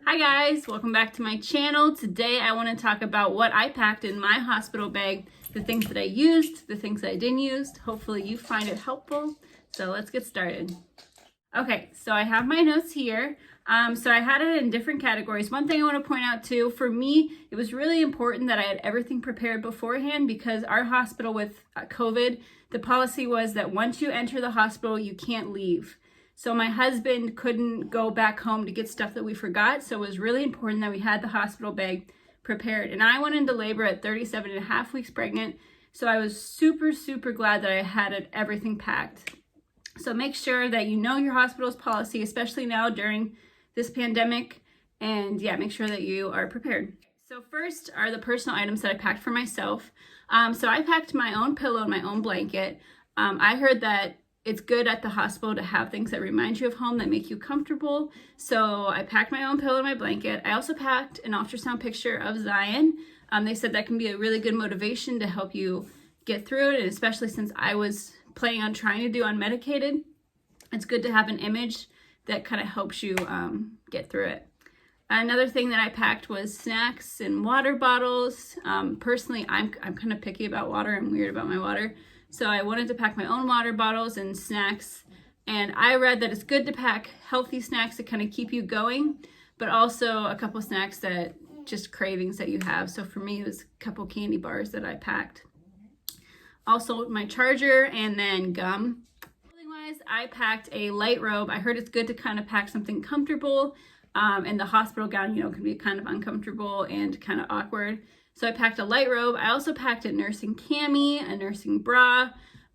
Hi guys, welcome back to my channel. Today I want to talk about what I packed in my hospital bag, the things that I used, the things that I didn't use. Hopefully you find it helpful. So let's get started. Okay, so I have my notes here. So I had it in different categories. One thing I want to point out too, for me, it was really important that I had everything prepared beforehand because our hospital with COVID, the policy was that once you enter the hospital, you can't leave. So my husband couldn't go back home to get stuff that we forgot. So it was really important that we had the hospital bag prepared. And I went into labor at 37 and a half weeks pregnant. So I was super, super glad that I had everything packed. So make sure that you know your hospital's policy, especially now during this pandemic. And yeah, make sure that you are prepared. So first are the personal items that I packed for myself. So I packed my own pillow and my own blanket. I heard that it's good at the hospital to have things that remind you of home, that make you comfortable. So I packed my own pillow and my blanket. I also packed an ultrasound picture of Zion. They said that can be a really good motivation to help you get through it, and especially since I was planning on trying to do unmedicated, it's good to have an image that kind of helps you get through it. Another thing that I packed was snacks and water bottles. Personally, I'm kind of picky about water. I'm weird about my water. So I wanted to pack my own water bottles and snacks. And I read that it's good to pack healthy snacks to kind of keep you going, but also a couple snacks that just cravings that you have. So for me, it was a couple candy bars that I packed. Also my charger and then gum. Clothing-wise, I packed a light robe. I heard it's good to kind of pack something comfortable. And the hospital gown, can be kind of uncomfortable and kind of awkward. So I packed a light robe. I also packed a nursing cami, a nursing bra.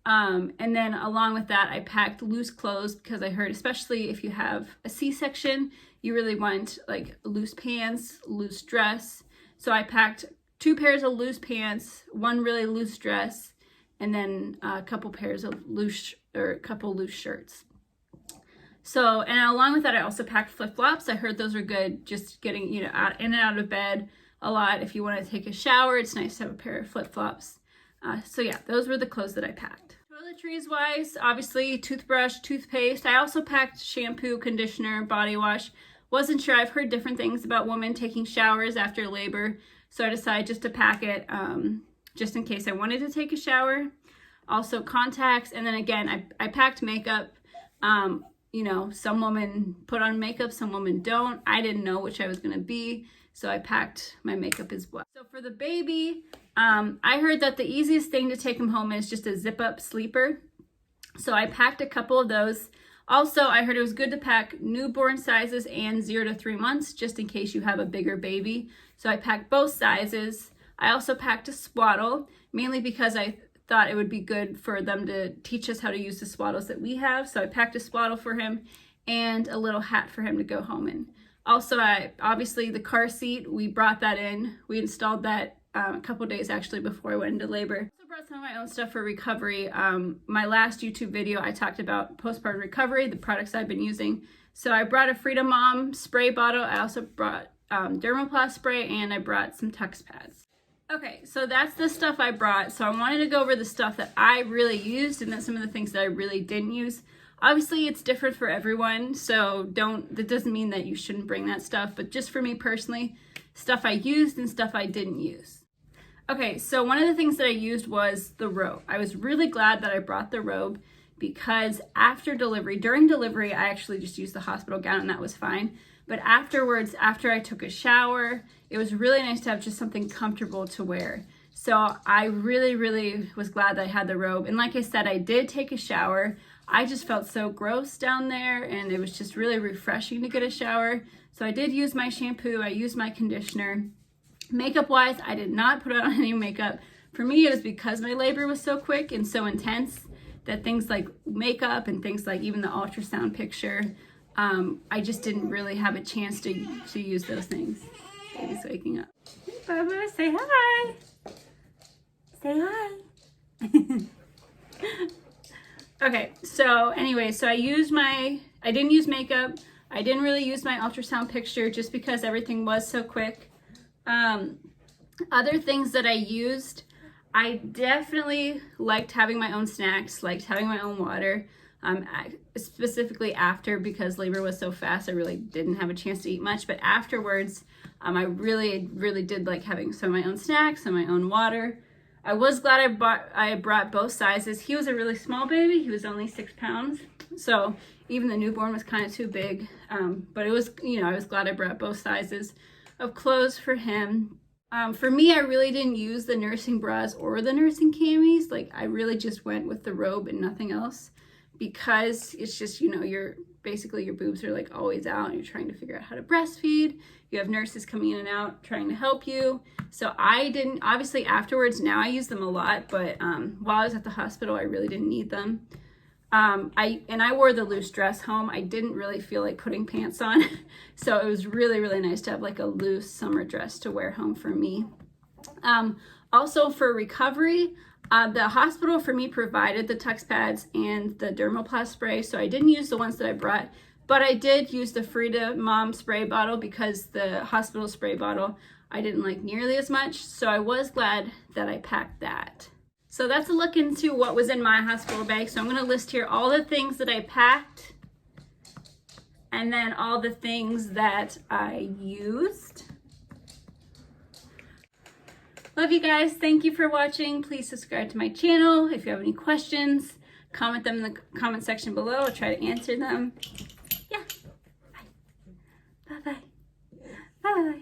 And then along with that, I packed loose clothes because I heard, especially if you have a C-section, you really want like loose pants, loose dress. So I packed 2 pairs of loose pants, 1 really loose dress, and then a couple pairs of loose shirts. So, and along with that, I also packed flip-flops. I heard those are good, just getting, in and out of bed a lot. If you want to take a shower, it's nice to have a pair of flip-flops. So yeah, those were the clothes that I packed. Toiletries wise, obviously toothbrush, toothpaste. I also packed shampoo, conditioner, body wash. Wasn't sure. I've heard different things about women taking showers after labor. So I decided just to pack it just in case I wanted to take a shower. Also contacts. And then again, I packed makeup. Some women put on makeup, some women don't. I didn't know which I was going to be, so I packed my makeup as well. So for the baby, I heard that the easiest thing to take him home is just a zip-up sleeper. So I packed a couple of those. Also, I heard it was good to pack newborn sizes and 0 to 3 months, just in case you have a bigger baby. So I packed both sizes. I also packed a swaddle, mainly because I thought it would be good for them to teach us how to use the swaddles that we have. So I packed a swaddle for him and a little hat for him to go home in. Also, obviously the car seat, we brought that in. We installed that a couple days actually before I went into labor. I also brought some of my own stuff for recovery. My last YouTube video, I talked about postpartum recovery, the products I've been using. So I brought a Freedom Mom spray bottle. I also brought Dermoplast spray, and I brought some Tux pads. Okay, so that's the stuff I brought. So I wanted to go over the stuff that I really used and then some of the things that I really didn't use. Obviously, it's different for everyone, so that doesn't mean that you shouldn't bring that stuff, but just for me personally, stuff I used and stuff I didn't use. Okay, so one of the things that I used was the robe. I was really glad that I brought the robe because during delivery, I actually just used the hospital gown and that was fine. But afterwards, after I took a shower, it was really nice to have just something comfortable to wear. So I really, really was glad that I had the robe. And like I said, I did take a shower. I just felt so gross down there, and it was just really refreshing to get a shower. So I did use my shampoo. I used my conditioner. Makeup-wise, I did not put on any makeup. For me, it was because my labor was so quick and so intense that things like makeup and things like even the ultrasound picture, I just didn't really have a chance to use those things. Baby's waking up. Hey, Bubba, say hi. Say hi. Okay, so anyway, I didn't use makeup. I didn't really use my ultrasound picture just because everything was so quick. Other things that I used, I definitely liked having my own snacks, liked having my own water. Specifically after, because labor was so fast, I really didn't have a chance to eat much. But afterwards, I really did like having some of my own snacks and my own water. I was glad I brought both sizes. He was a really small baby. He was only 6 pounds. So even the newborn was kind of too big. But it was, I was glad I brought both sizes of clothes for him. For me, I really didn't use the nursing bras or the nursing camis. Like, I really just went with the robe and nothing else, because it's just, basically your boobs are like always out and you're trying to figure out how to breastfeed. You have nurses coming in and out trying to help you. So I didn't, obviously afterwards, now I use them a lot, but while I was at the hospital, I really didn't need them. I wore the loose dress home. I didn't really feel like putting pants on. So it was really, really nice to have like a loose summer dress to wear home for me. Also for recovery, the hospital for me provided the Tux pads and the Dermoplast spray. So I didn't use the ones that I brought, but I did use the Frida Mom spray bottle, because the hospital spray bottle I didn't like nearly as much. So I was glad that I packed that. So that's a look into what was in my hospital bag. So I'm going to list here all the things that I packed and then all the things that I used. Love you guys. Thank you for watching. Please subscribe to my channel. If you have any questions, comment them in the comment section below. I'll try to answer them. Yeah. Bye. Bye-bye. Bye.